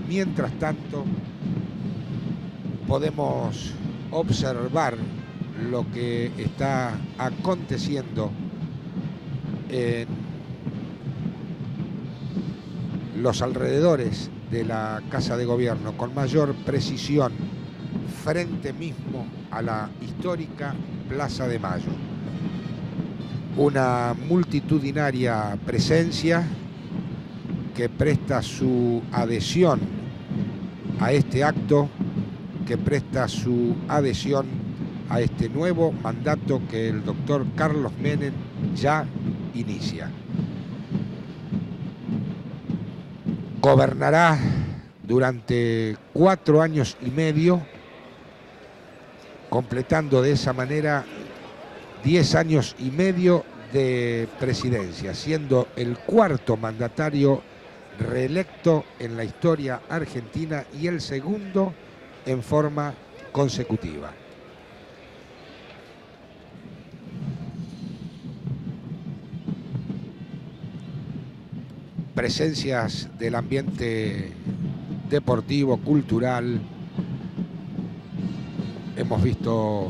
mientras tanto podemos observar lo que está aconteciendo en los alrededores de la Casa de Gobierno con mayor precisión, frente mismo a la histórica Plaza de Mayo. Una multitudinaria presencia que presta su adhesión a este acto, que presta su adhesión a este nuevo mandato que el doctor Carlos Menem ya inicia. Gobernará durante 4 años y medio, completando de esa manera 10 años y medio de presidencia, siendo el 4º mandatario reelecto en la historia argentina y el 2º en forma consecutiva. Presencias del ambiente deportivo, cultural. Hemos visto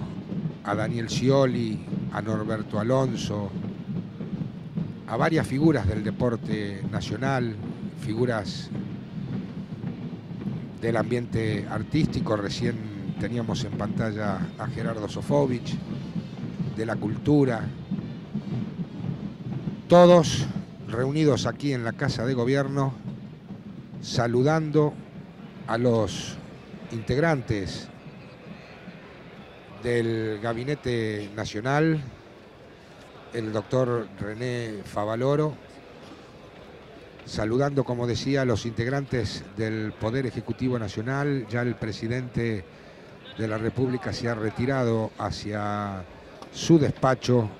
a Daniel Scioli, a Norberto Alonso, a varias figuras del deporte nacional, figuras del ambiente artístico. Recién teníamos en pantalla a Gerardo Sofovich, de la cultura. Todos reunidos aquí en la Casa de Gobierno, saludando a los integrantes del Gabinete Nacional, el doctor René Favaloro, saludando, como decía, a los integrantes del Poder Ejecutivo Nacional. Ya el presidente de la República se ha retirado hacia su despacho,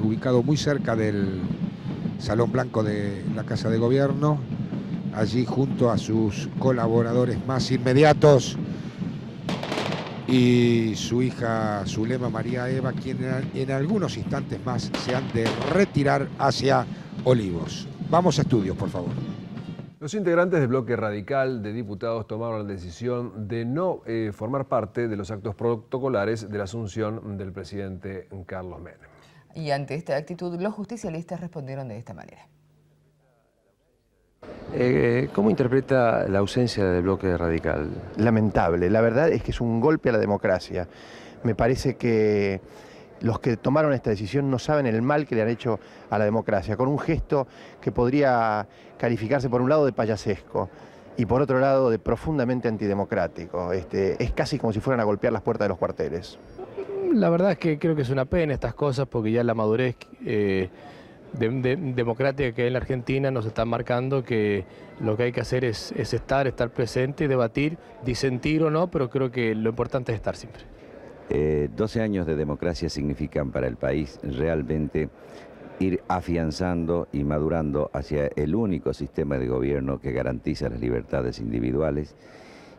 ubicado muy cerca del Salón Blanco de la Casa de Gobierno, allí junto a sus colaboradores más inmediatos y su hija Zulema María Eva, quien en algunos instantes más se han de retirar hacia Olivos. Vamos a estudios, por favor. Los integrantes del bloque radical de diputados tomaron la decisión de no formar parte de los actos protocolares de la asunción del presidente Carlos Menem. Y ante esta actitud, los justicialistas respondieron de esta manera. ¿Cómo interpreta la ausencia del bloque radical? Lamentable. La verdad es que es un golpe a la democracia. Me parece que los que tomaron esta decisión no saben el mal que le han hecho a la democracia, con un gesto que podría calificarse por un lado de payasesco y por otro lado de profundamente antidemocrático. Es casi como si fueran a golpear las puertas de los cuarteles. La verdad es que creo que es una pena estas cosas, porque ya la madurez democrática que hay en la Argentina nos está marcando que lo que hay que hacer es estar presente, debatir, disentir o no, pero creo que lo importante es estar siempre. 12 años de democracia significan para el país realmente ir afianzando y madurando hacia el único sistema de gobierno que garantiza las libertades individuales,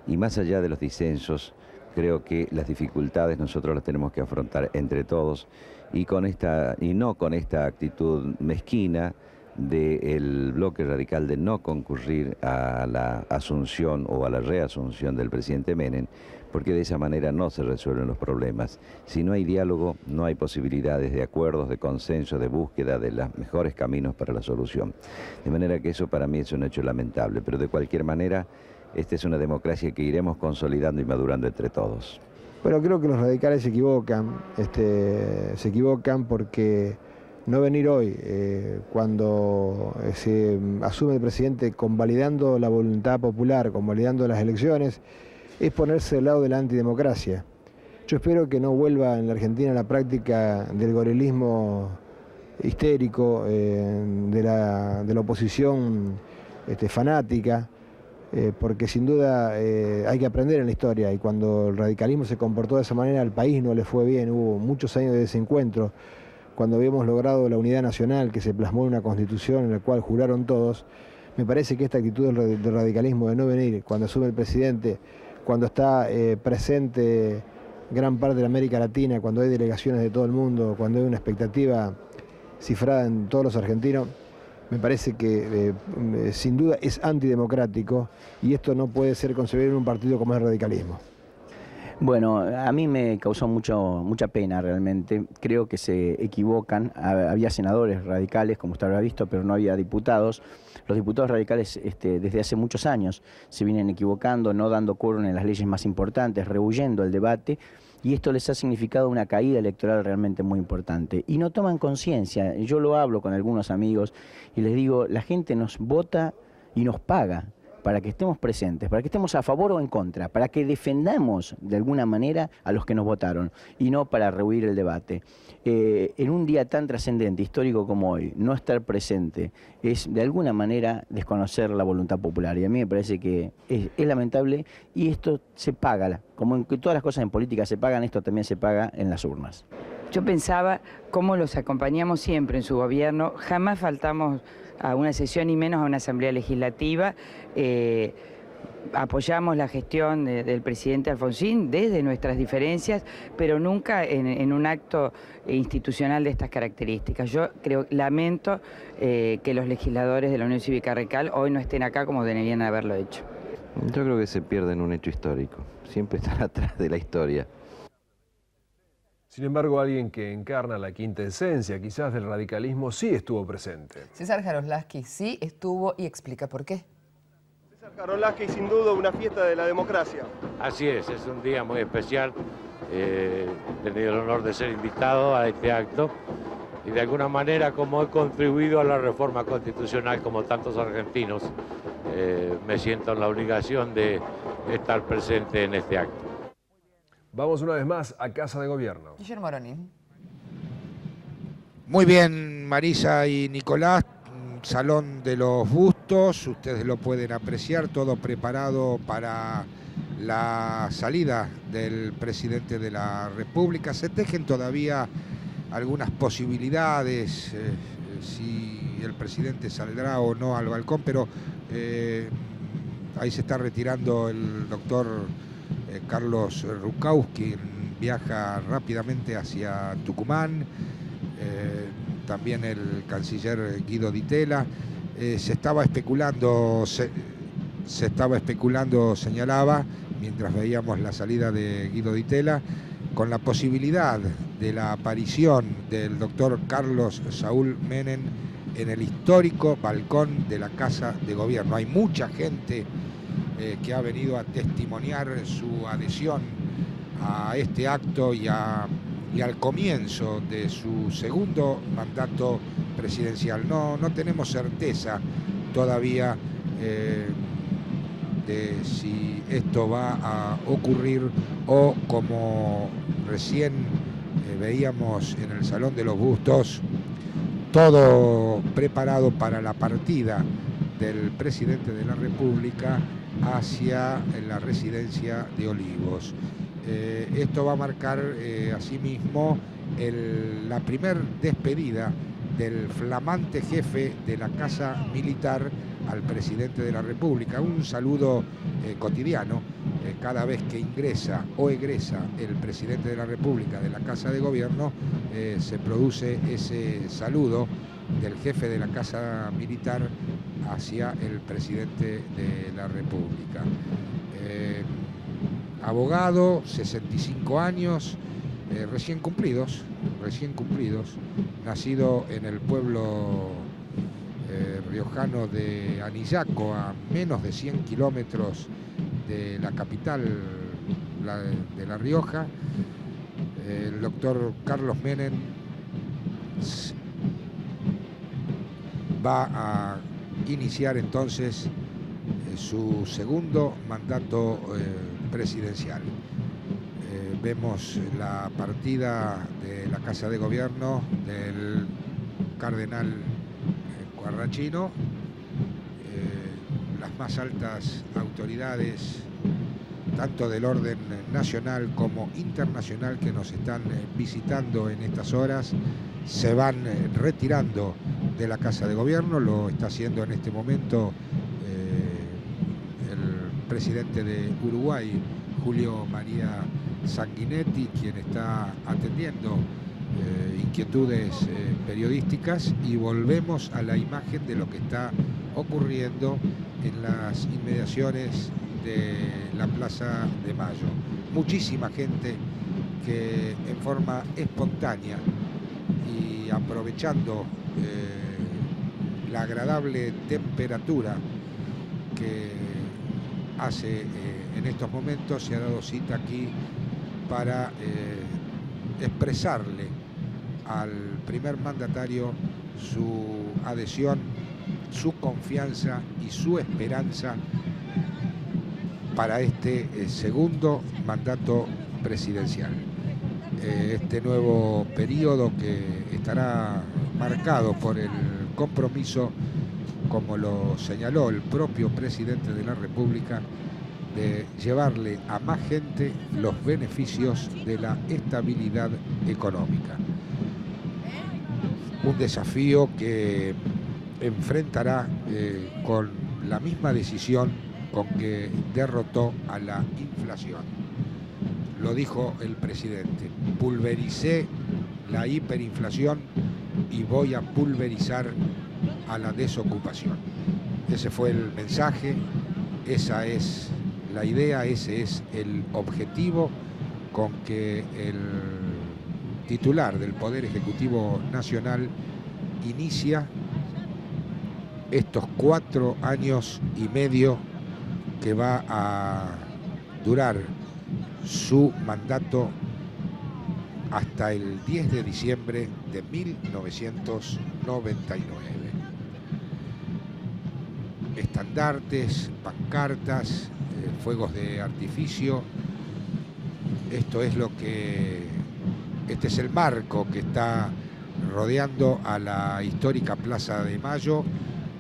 y más allá de los disensos, creo que las dificultades nosotros las tenemos que afrontar entre todos y no con esta actitud mezquina del bloque radical de no concurrir a la asunción o a la reasunción del presidente Menem, porque de esa manera no se resuelven los problemas. Si no hay diálogo, no hay posibilidades de acuerdos, de consenso, de búsqueda de los mejores caminos para la solución. De manera que eso para mí es un hecho lamentable, pero de cualquier manera, esta es una democracia que iremos consolidando y madurando entre todos. Bueno, creo que los radicales se equivocan porque no venir hoy, cuando se asume el presidente convalidando la voluntad popular, convalidando las elecciones, es ponerse del lado de la antidemocracia. Yo espero que no vuelva en la Argentina la práctica del gorelismo histérico, de la oposición fanática, porque sin duda hay que aprender en la historia, y cuando el radicalismo se comportó de esa manera al país no le fue bien, hubo muchos años de desencuentro. Cuando habíamos logrado la unidad nacional que se plasmó en una constitución en la cual juraron todos, me parece que esta actitud del radicalismo de no venir cuando asume el presidente, cuando está presente gran parte de la América Latina, cuando hay delegaciones de todo el mundo, cuando hay una expectativa cifrada en todos los argentinos, me parece que sin duda es antidemocrático y esto no puede ser concebido en un partido como el radicalismo. Bueno, a mí me causó mucha pena realmente. Creo que se equivocan. Había senadores radicales, como usted habrá visto, pero no había diputados. Los diputados radicales desde hace muchos años se vienen equivocando, no dando quórum en las leyes más importantes, rehuyendo el debate, y esto les ha significado una caída electoral realmente muy importante. Y no toman conciencia. Yo lo hablo con algunos amigos y les digo, la gente nos vota y nos paga para que estemos presentes, para que estemos a favor o en contra, para que defendamos de alguna manera a los que nos votaron y no para rehuir el debate. En un día tan trascendente, histórico como hoy, no estar presente es de alguna manera desconocer la voluntad popular, y a mí me parece que es lamentable, y esto se paga, como en todas las cosas en política se pagan, esto también se paga en las urnas. Yo pensaba cómo los acompañamos siempre en su gobierno, jamás faltamos a una sesión y menos a una asamblea legislativa. Apoyamos la gestión del presidente Alfonsín desde nuestras diferencias, pero nunca en un acto institucional de estas características. Yo lamento que los legisladores de la Unión Cívica Radical hoy no estén acá como deberían haberlo hecho. Yo creo que se pierde en un hecho histórico, siempre están atrás de la historia. Sin embargo, alguien que encarna la quinta esencia, quizás del radicalismo, sí estuvo presente. César Jaroslavsky sí estuvo y explica por qué. César Jaroslavsky, sin duda, una fiesta de la democracia. Así es un día muy especial. He tenido el honor de ser invitado a este acto y de alguna manera, como he contribuido a la reforma constitucional como tantos argentinos, me siento en la obligación de estar presente en este acto. Vamos una vez más a Casa de Gobierno. Guillermo Aronín. Muy bien, Marisa y Nicolás, Salón de los Bustos, ustedes lo pueden apreciar, todo preparado para la salida del presidente de la República. Se tejen todavía algunas posibilidades, si el presidente saldrá o no al balcón, pero ahí se está retirando el doctor Carlos Rukowski, viaja rápidamente hacia Tucumán, también el canciller Guido Di Tella. Se estaba especulando, señalaba, mientras veíamos la salida de Guido Di Tella, con la posibilidad de la aparición del doctor Carlos Saúl Menem en el histórico balcón de la Casa de Gobierno. Hay mucha gente que ha venido a testimoniar su adhesión a este acto y al comienzo de su segundo mandato presidencial. No tenemos certeza todavía de si esto va a ocurrir o, como recién veíamos en el Salón de los Bustos, todo preparado para la partida del presidente de la República hacia la residencia de Olivos. Esto va a marcar asimismo la primer despedida del flamante jefe de la Casa Militar al presidente de la República. Un saludo cotidiano cada vez que ingresa o egresa el presidente de la República de la Casa de Gobierno, se produce ese saludo del jefe de la Casa Militar hacia el presidente de la República. Abogado, 65 años, recién cumplidos, nacido en el pueblo riojano de Anillaco, a menos de 100 kilómetros de la capital de La Rioja. El doctor Carlos Menem va a iniciar entonces su segundo mandato presidencial. Vemos la partida de la Casa de Gobierno del cardenal Quarrachino, las más altas autoridades, tanto del orden nacional como internacional, que nos están visitando en estas horas, se van retirando de la Casa de Gobierno. Lo está haciendo en este momento el presidente de Uruguay, Julio María Sanguinetti, quien está atendiendo inquietudes periodísticas y volvemos a la imagen de lo que está ocurriendo en las inmediaciones de la Plaza de Mayo. Muchísima gente que en forma espontánea y aprovechando la agradable temperatura que hace en estos momentos, se ha dado cita aquí para expresarle al primer mandatario su adhesión, su confianza y su esperanza para este segundo mandato presidencial. Este nuevo periodo que estará marcado por el compromiso, como lo señaló el propio presidente de la República, de llevarle a más gente los beneficios de la estabilidad económica. Un desafío que enfrentará con la misma decisión con que derrotó a la inflación. Lo dijo el presidente: pulvericé la hiperinflación y voy a pulverizar a la desocupación. Ese fue el mensaje, esa es la idea, ese es el objetivo con que el titular del Poder Ejecutivo Nacional inicia estos 4 años y medio que va a durar su mandato hasta el 10 de diciembre de 1999. Estandartes, pancartas, fuegos de artificio. Este es el marco que está rodeando a la histórica Plaza de Mayo,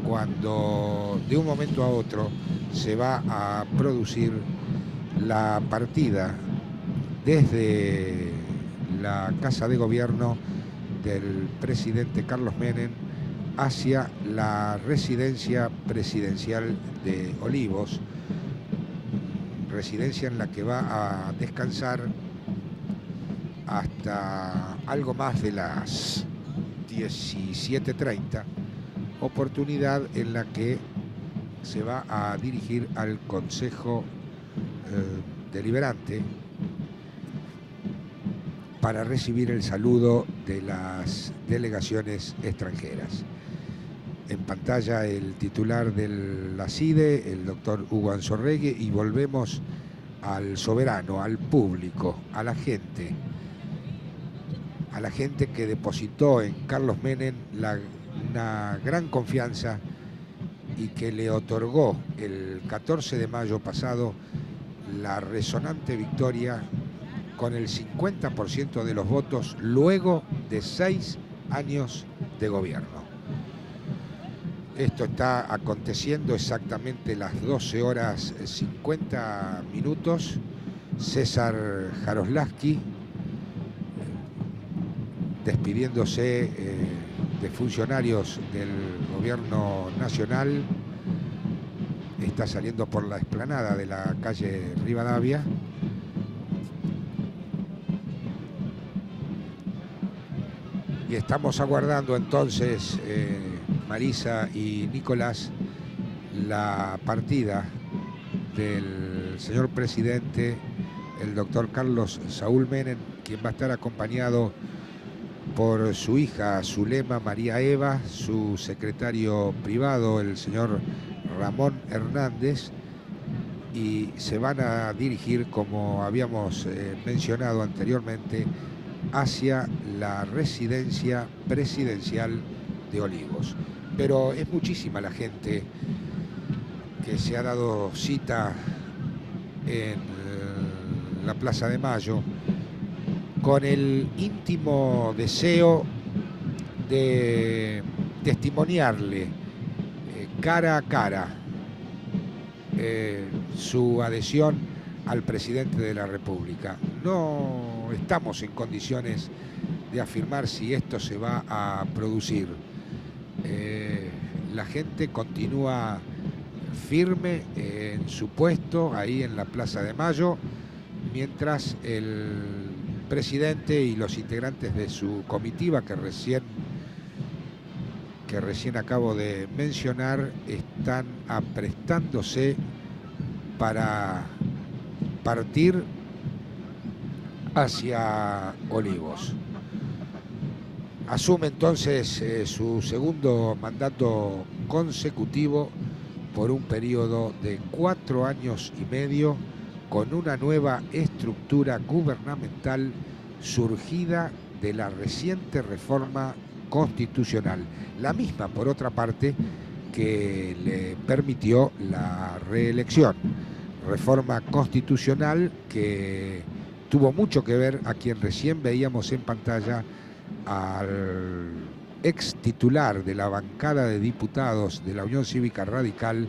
cuando de un momento a otro se va a producir la partida desde la Casa de Gobierno del presidente Carlos Menem hacia la residencia presidencial de Olivos, residencia en la que va a descansar hasta algo más de las 17:30, oportunidad en la que se va a dirigir al Consejo Deliberante para recibir el saludo de las delegaciones extranjeras. En pantalla el titular de la CIDE, el doctor Hugo Anzorregui, y volvemos al soberano, al público, a la gente que depositó en Carlos Menem una gran confianza y que le otorgó el 14 de mayo pasado la resonante victoria con el 50% de los votos luego de 6 años de gobierno. Esto está aconteciendo exactamente las 12:50. César Jaroslavsky despidiéndose de funcionarios del gobierno nacional, está saliendo por la explanada de la calle Rivadavia. Y estamos aguardando entonces, Marisa y Nicolás, la partida del señor presidente, el doctor Carlos Saúl Menem, quien va a estar acompañado por su hija Zulema María Eva, su secretario privado, el señor Ramón Hernández, y se van a dirigir, como habíamos mencionado anteriormente, hacia la residencia presidencial de Olivos. Pero es muchísima la gente que se ha dado cita en la Plaza de Mayo con el íntimo deseo de testimoniarle cara a cara su adhesión al presidente de la República. No estamos en condiciones de afirmar si esto se va a producir. La gente continúa firme en su puesto ahí en la Plaza de Mayo, mientras el presidente y los integrantes de su comitiva que recién acabo de mencionar están aprestándose para partir hacia Olivos. Asume entonces su segundo mandato consecutivo por un periodo de 4 años y medio con una nueva estructura gubernamental surgida de la reciente reforma constitucional. La misma, por otra parte, que le permitió la reelección. Reforma constitucional que tuvo mucho que ver a quien recién veíamos en pantalla, al ex titular de la bancada de diputados de la Unión Cívica Radical,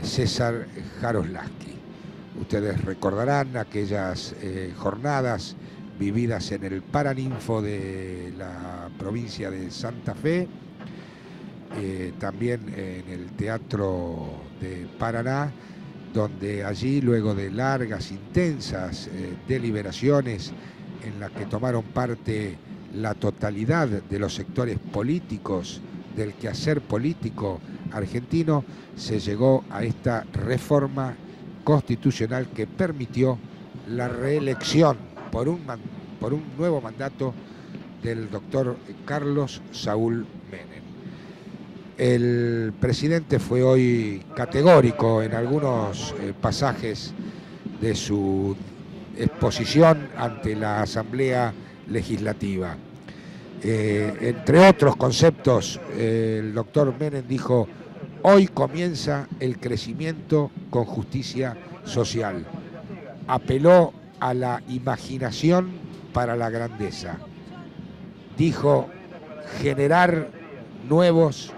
César Jaroslavsky. Ustedes recordarán aquellas jornadas vividas en el Paraninfo de la provincia de Santa Fe, también en el Teatro de Paraná, donde allí, luego de largas, intensas deliberaciones en las que tomaron parte la totalidad de los sectores políticos del quehacer político argentino, se llegó a esta reforma constitucional que permitió la reelección por un nuevo mandato del doctor Carlos Saúl Menem. El presidente fue hoy categórico en algunos pasajes de su exposición ante la Asamblea Legislativa. Entre otros conceptos, el doctor Menem dijo: hoy comienza el crecimiento con justicia social. Apeló a la imaginación para la grandeza. Dijo: generar nuevos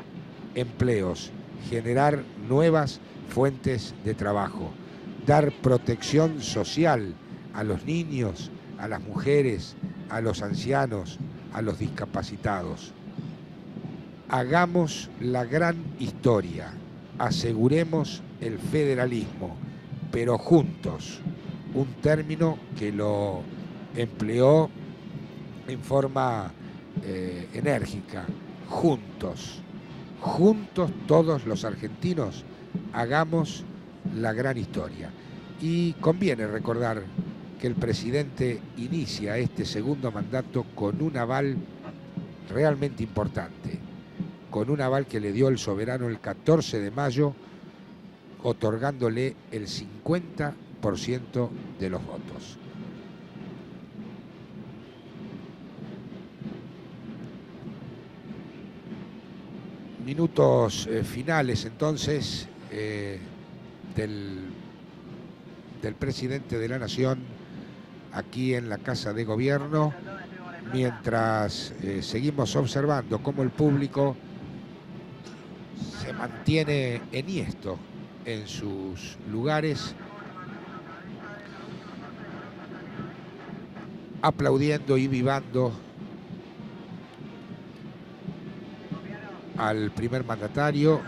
empleos, generar nuevas fuentes de trabajo, dar protección social a los niños, a las mujeres, a los ancianos, a los discapacitados. Hagamos la gran historia, aseguremos el federalismo, pero juntos, un término que lo empleó en forma enérgica, juntos todos los argentinos hagamos la gran historia. Y conviene recordar que el presidente inicia este segundo mandato con un aval realmente importante, con un aval que le dio el soberano el 14 de mayo, otorgándole el 50% de los votos. Minutos finales entonces del presidente de la Nación aquí en la Casa de Gobierno, mientras seguimos observando cómo el público se mantiene enhiesto en sus lugares, aplaudiendo y vivando al primer mandatario.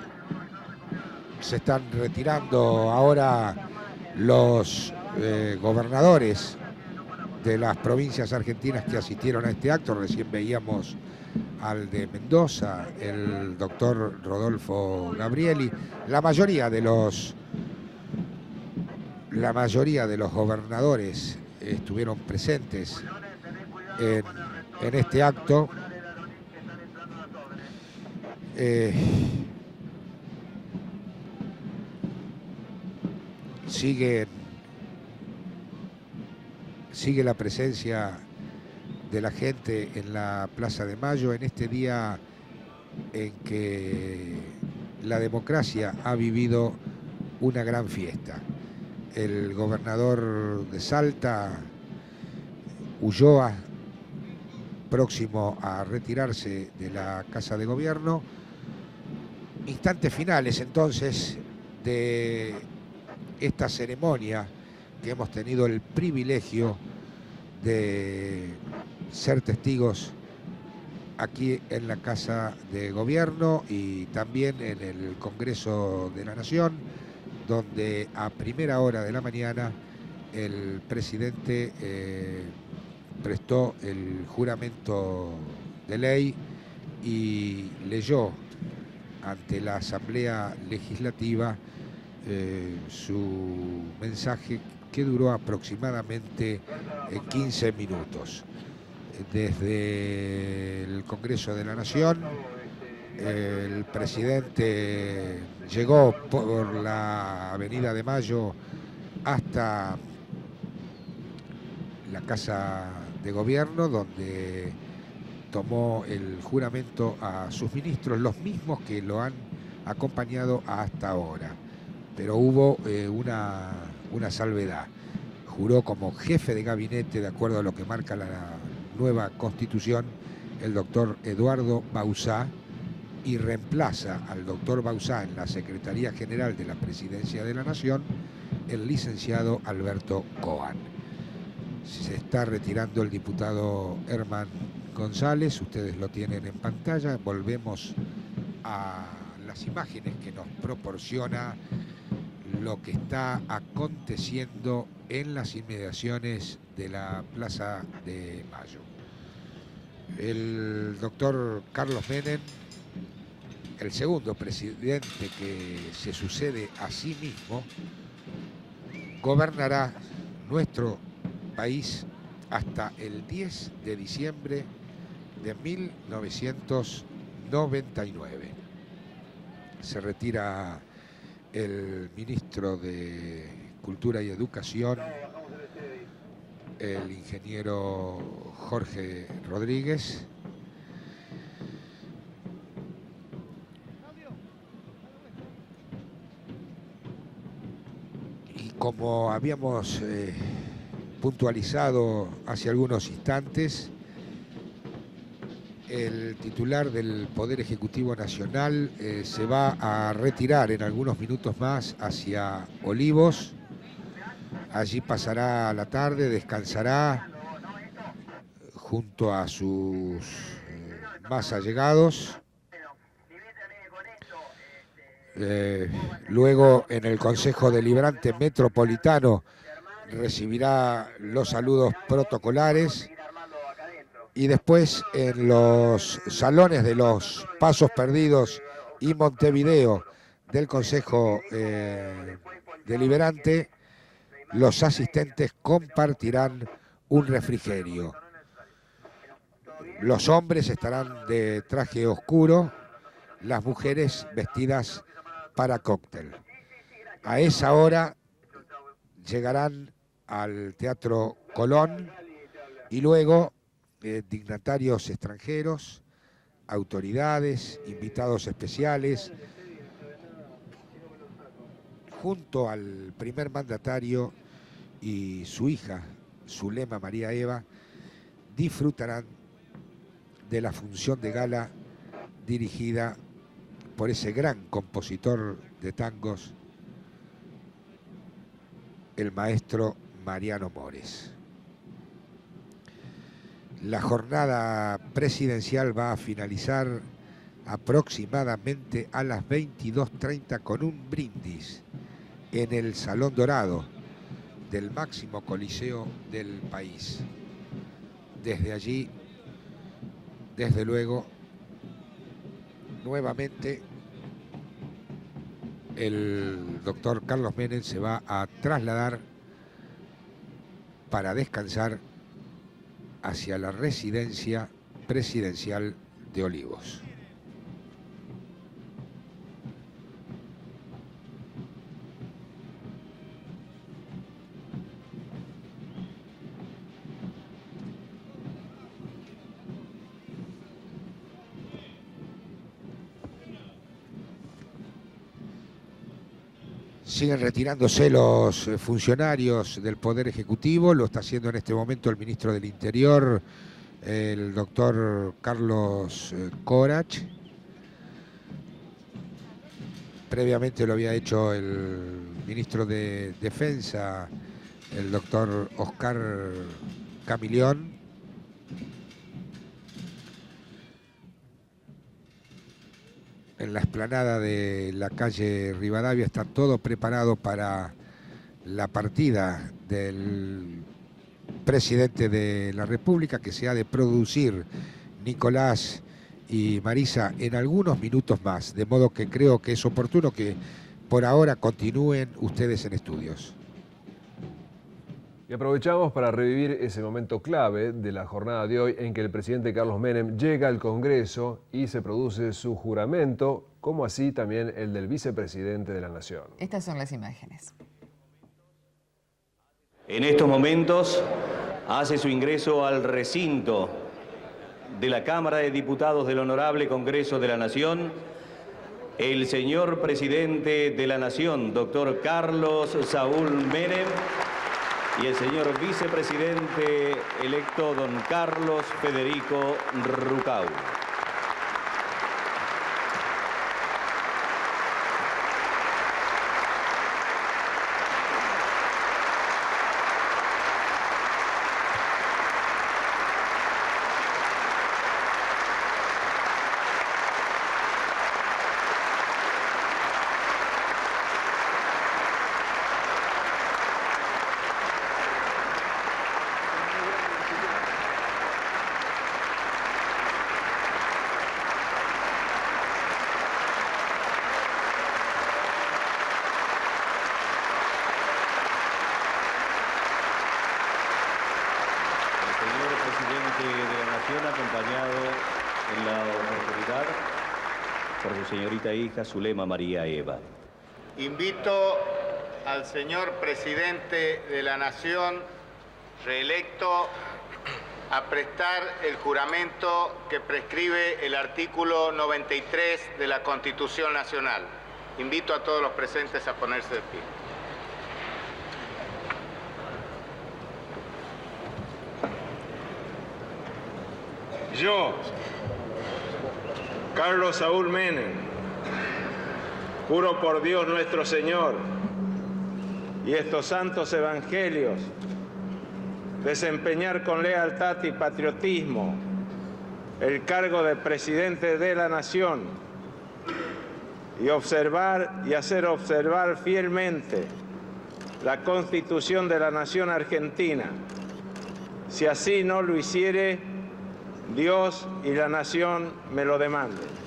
Se están retirando ahora los gobernadores de las provincias argentinas que asistieron a este acto. Recién veíamos al de Mendoza, el doctor Rodolfo Gabrieli. La mayoría de los gobernadores estuvieron presentes en este acto. Sigue la presencia de la gente en la Plaza de Mayo en este día en que la democracia ha vivido una gran fiesta. El gobernador de Salta, Ulloa, próximo a retirarse de la Casa de Gobierno. Instantes finales entonces de esta ceremonia que hemos tenido el privilegio de ser testigos aquí en la Casa de Gobierno y también en el Congreso de la Nación, donde a primera hora de la mañana el presidente prestó el juramento de ley y leyó ante la Asamblea Legislativa su mensaje, que duró aproximadamente 15 minutos. Desde el Congreso de la Nación, el presidente llegó por la Avenida de Mayo hasta la Casa de Gobierno, donde tomó el juramento a sus ministros, los mismos que lo han acompañado hasta ahora. Pero hubo una salvedad. Juró como jefe de gabinete, de acuerdo a lo que marca la nueva Constitución, el doctor Eduardo Bauzá, y reemplaza al doctor Bauzá en la Secretaría General de la Presidencia de la Nación el licenciado Alberto Coan. Se está retirando el diputado Herman González, ustedes lo tienen en pantalla. Volvemos a las imágenes que nos proporciona lo que está aconteciendo en las inmediaciones de la Plaza de Mayo. El doctor Carlos Menem, el segundo presidente que se sucede a sí mismo, gobernará nuestro país hasta el 10 de diciembre de 1999. Se retira el ministro de Cultura y Educación, el ingeniero Jorge Rodríguez. Y como habíamos puntualizado hace algunos instantes, el titular del Poder Ejecutivo Nacional se va a retirar en algunos minutos más hacia Olivos. Allí pasará la tarde, descansará junto a sus más allegados. Luego, en el Consejo Deliberante Metropolitano, recibirá los saludos protocolares. Y después, en los salones de los Pasos Perdidos y Montevideo del Consejo Deliberante, los asistentes compartirán un refrigerio. Los hombres estarán de traje oscuro, las mujeres vestidas para cóctel. A esa hora llegarán al Teatro Colón y luego dignatarios extranjeros, autoridades, invitados especiales, junto al primer mandatario y su hija, Zulema María Eva, disfrutarán de la función de gala dirigida por ese gran compositor de tangos, el maestro Mariano Mores. La jornada presidencial va a finalizar aproximadamente a las 22:30 con un brindis en el Salón Dorado del máximo coliseo del país. Desde allí, desde luego, nuevamente el doctor Carlos Menem se va a trasladar para descansar hacia la residencia presidencial de Olivos. Siguen retirándose los funcionarios del Poder Ejecutivo, lo está haciendo en este momento el ministro del Interior, el doctor Carlos Corach. Previamente lo había hecho el ministro de Defensa, el doctor Oscar Camilión. En la explanada de la calle Rivadavia está todo preparado para la partida del presidente de la República, que se ha de producir, Nicolás y Marisa, en algunos minutos más, de modo que creo que es oportuno que por ahora continúen ustedes en estudios. Y aprovechamos para revivir ese momento clave de la jornada de hoy en que el presidente Carlos Menem llega al Congreso y se produce su juramento, como así también el del vicepresidente de la Nación. Estas son las imágenes. En estos momentos hace su ingreso al recinto de la Cámara de Diputados del Honorable Congreso de la Nación el señor presidente de la Nación, doctor Carlos Saúl Menem, y el señor vicepresidente electo, don Carlos Federico Rucau. Acompañado en la oportunidad por su señorita hija Zulema María Eva. Invito al señor presidente de la Nación reelecto a prestar el juramento que prescribe el artículo 93 de la Constitución Nacional. Invito a todos los presentes a ponerse de pie. Yo, Carlos Saúl Menem, juro por Dios nuestro Señor y estos santos evangelios desempeñar con lealtad y patriotismo el cargo de presidente de la Nación y observar y hacer observar fielmente la Constitución de la Nación Argentina. Si así no lo hiciere, Dios y la Nación me lo demanden.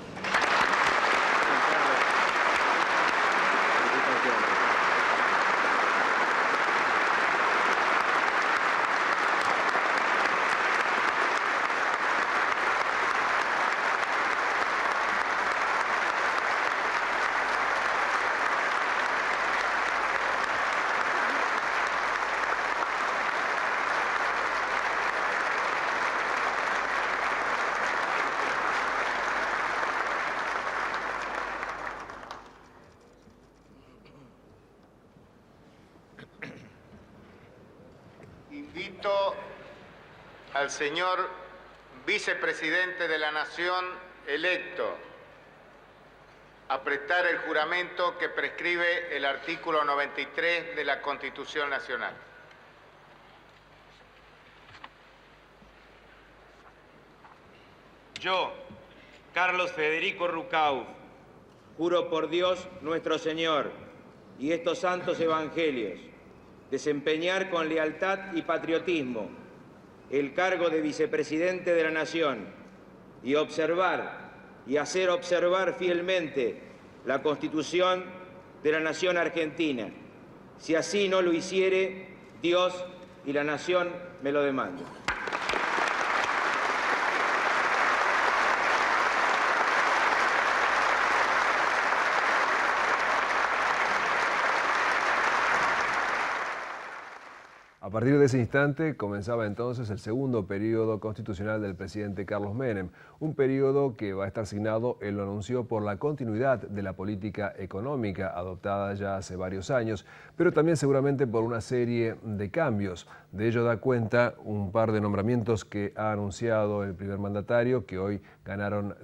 Invito al señor vicepresidente de la Nación electo a prestar el juramento que prescribe el artículo 93 de la Constitución Nacional. Yo, Carlos Federico Rucau, juro por Dios nuestro Señor y estos santos evangelios, desempeñar con lealtad y patriotismo el cargo de vicepresidente de la Nación y observar y hacer observar fielmente la Constitución de la Nación Argentina. Si así no lo hiciere, Dios y la Nación me lo demandan. A partir de ese instante comenzaba entonces el segundo periodo constitucional del presidente Carlos Menem, un periodo que va a estar signado, él lo anunció, por la continuidad de la política económica adoptada ya hace varios años, pero también seguramente por una serie de cambios. De ello da cuenta un par de nombramientos que ha anunciado el primer mandatario, que hoy ganaron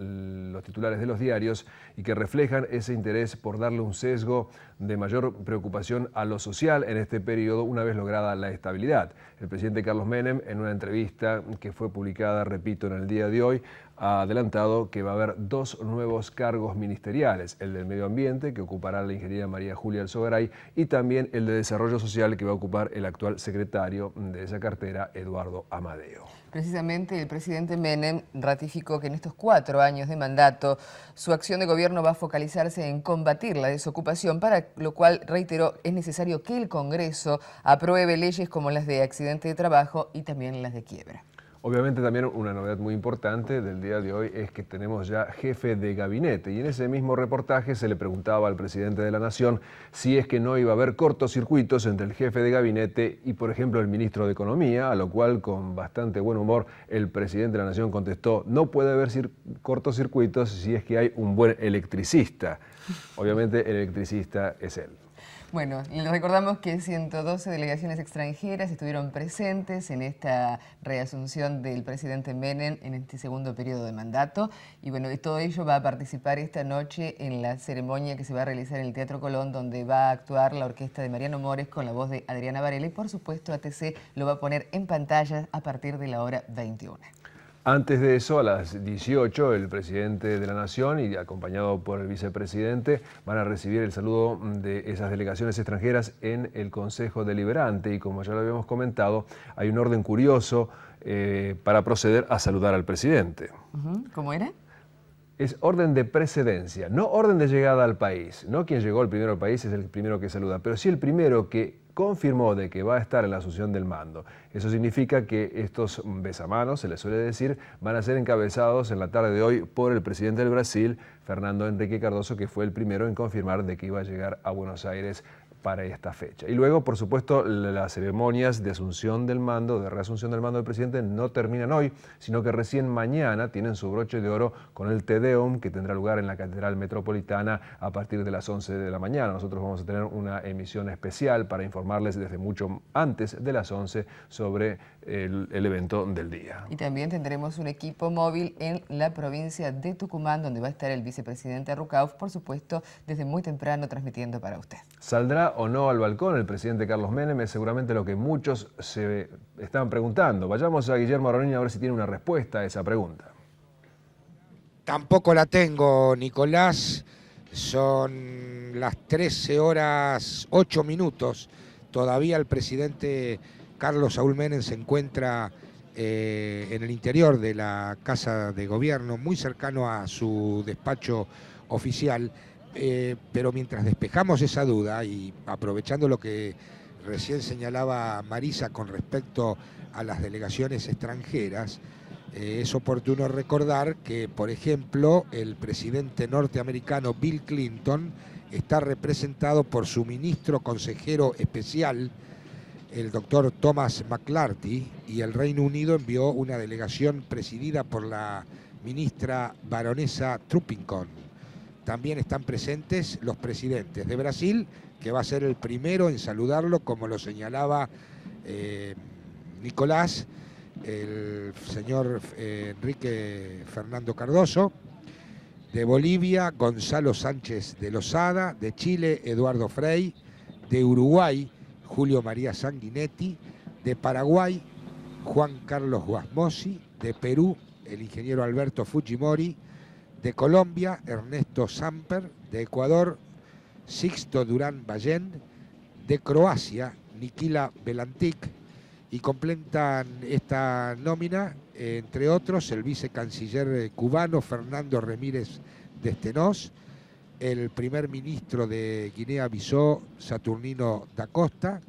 los titulares de los diarios y que reflejan ese interés por darle un sesgo de mayor preocupación a lo social en este periodo una vez lograda la estabilidad. El presidente Carlos Menem, en una entrevista que fue publicada, repito, en el día de hoy, ha adelantado que va a haber 2 nuevos cargos ministeriales, el del medio ambiente, que ocupará la ingeniera María Julia Alzogaray, y también el de desarrollo social, que va a ocupar el actual secretario de esa cartera, Eduardo Amadeo. Precisamente el presidente Menem ratificó que en estos 4 años de mandato su acción de gobierno va a focalizarse en combatir la desocupación, para lo cual, reiteró, es necesario que el Congreso apruebe leyes como las de accidente de trabajo y también las de quiebra. Obviamente también una novedad muy importante del día de hoy es que tenemos ya jefe de gabinete, y en ese mismo reportaje se le preguntaba al presidente de la Nación si es que no iba a haber cortocircuitos entre el jefe de gabinete y, por ejemplo, el ministro de Economía, a lo cual, con bastante buen humor, el presidente de la Nación contestó: no puede haber cortocircuitos si es que hay un buen electricista. Obviamente el electricista es él. Bueno, les recordamos que 112 delegaciones extranjeras estuvieron presentes en esta reasunción del presidente Menem en este segundo periodo de mandato. Y bueno, y todo ello va a participar esta noche en la ceremonia que se va a realizar en el Teatro Colón, donde va a actuar la orquesta de Mariano Mores con la voz de Adriana Varela, y por supuesto ATC lo va a poner en pantalla a partir de la hora 21. Antes de eso, a las 18, el presidente de la Nación y acompañado por el vicepresidente van a recibir el saludo de esas delegaciones extranjeras en el Consejo Deliberante, y como ya lo habíamos comentado, hay un orden curioso para proceder a saludar al presidente. ¿Cómo era? Es orden de precedencia, no orden de llegada al país. No quien llegó el primero al país es el primero que saluda, pero sí el primero que confirmó de que va a estar en la asunción del mando. Eso significa que estos besamanos, se les suele decir, van a ser encabezados en la tarde de hoy por el presidente del Brasil, Fernando Henrique Cardoso, que fue el primero en confirmar de que iba a llegar a Buenos Aires para esta fecha. Y luego, por supuesto, las ceremonias de asunción del mando, de reasunción del mando del presidente, no terminan hoy, sino que recién mañana tienen su broche de oro con el Te Deum, que tendrá lugar en la Catedral Metropolitana a partir de las 11 de la mañana. Nosotros vamos a tener una emisión especial para informarles desde mucho antes de las 11 sobre el evento del día. Y también tendremos un equipo móvil en la provincia de Tucumán, donde va a estar el vicepresidente Rucauf, por supuesto, desde muy temprano transmitiendo para usted. ¿Saldrá o no al balcón el presidente Carlos Menem? Es seguramente lo que muchos se estaban preguntando. Vayamos a Guillermo Aronini a ver si tiene una respuesta a esa pregunta. Tampoco la tengo, Nicolás. Son las 13 horas 8 minutos. Todavía el presidente Carlos Saúl Menem se encuentra en el interior de la Casa de Gobierno, muy cercano a su despacho oficial. Pero mientras despejamos esa duda y aprovechando lo que recién señalaba Marisa con respecto a las delegaciones extranjeras, es oportuno recordar que, por ejemplo, el presidente norteamericano Bill Clinton está representado por su ministro consejero especial, el doctor Thomas McClarty, y el Reino Unido envió una delegación presidida por la ministra baronesa Truppington. También están presentes los presidentes de Brasil, que va a ser el primero en saludarlo, como lo señalaba Nicolás, el señor Enrique Fernando Cardoso; de Bolivia, Gonzalo Sánchez de Lozada; de Chile, Eduardo Frei; de Uruguay, Julio María Sanguinetti; de Paraguay, Juan Carlos Guasmosi; de Perú, el ingeniero Alberto Fujimori; de Colombia, Ernesto Samper; de Ecuador, Sixto Durán Ballén; de Croacia, Nikila Belantic; y completan esta nómina, entre otros, el vicecanciller cubano Fernando Remírez de Stenós, el primer ministro de Guinea-Bissau Saturnino da Costa,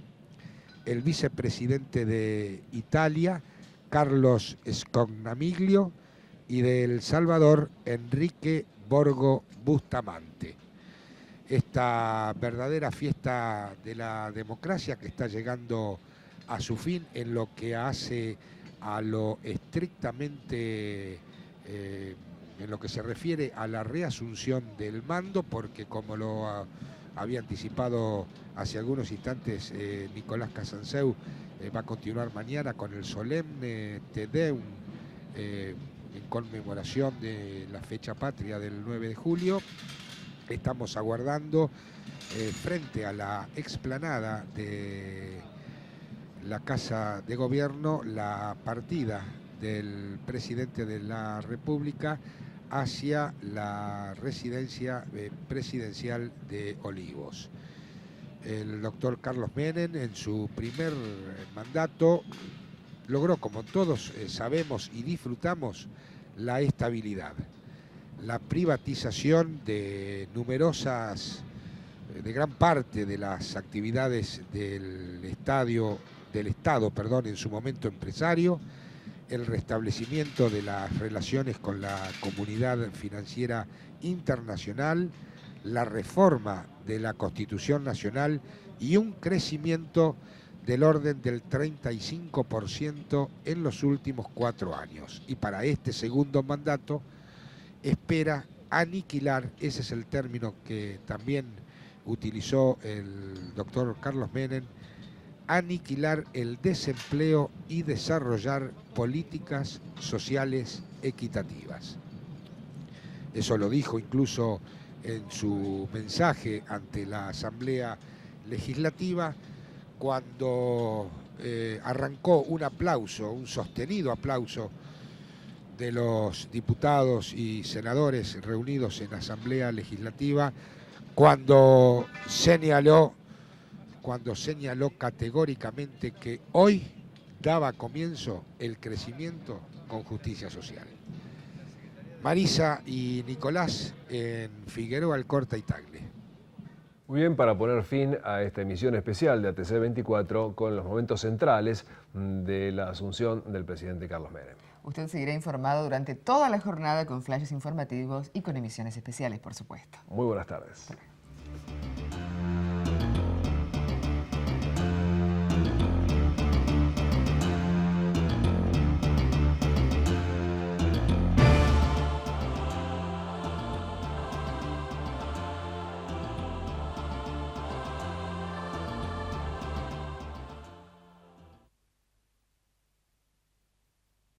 el vicepresidente de Italia Carlos Scognamiglio, y de El Salvador, Enrique Borgo Bustamante. Esta verdadera fiesta de la democracia que está llegando a su fin en lo que hace a lo estrictamente, en lo que se refiere a la reasunción del mando, porque como lo había anticipado hace algunos instantes Nicolás Casanseu, va a continuar mañana con el solemne Te Deum, en conmemoración de la fecha patria del 9 de julio. Estamos aguardando frente a la explanada de la Casa de Gobierno la partida del presidente de la República hacia la residencia presidencial de Olivos. El doctor Carlos Menem, en su primer mandato, logró, como todos sabemos y disfrutamos, la estabilidad, la privatización de gran parte de las actividades del Estado, en su momento empresario, el restablecimiento de las relaciones con la comunidad financiera internacional, la reforma de la Constitución Nacional y un crecimiento del orden del 35% en los últimos 4 años. Y para este segundo mandato espera aniquilar, ese es el término que también utilizó el doctor Carlos Menem, aniquilar el desempleo y desarrollar políticas sociales equitativas. Eso lo dijo incluso en su mensaje ante la Asamblea Legislativa, cuando arrancó un aplauso, un sostenido aplauso de los diputados y senadores reunidos en la Asamblea Legislativa, cuando señaló categóricamente que hoy daba comienzo el crecimiento con justicia social. Marisa y Nicolás en Figueroa Alcorta y Tagle. Muy bien, para poner fin a esta emisión especial de ATC 24 con los momentos centrales de la asunción del presidente Carlos Menem. Usted seguirá informado durante toda la jornada con flashes informativos y con emisiones especiales, por supuesto. Muy buenas tardes.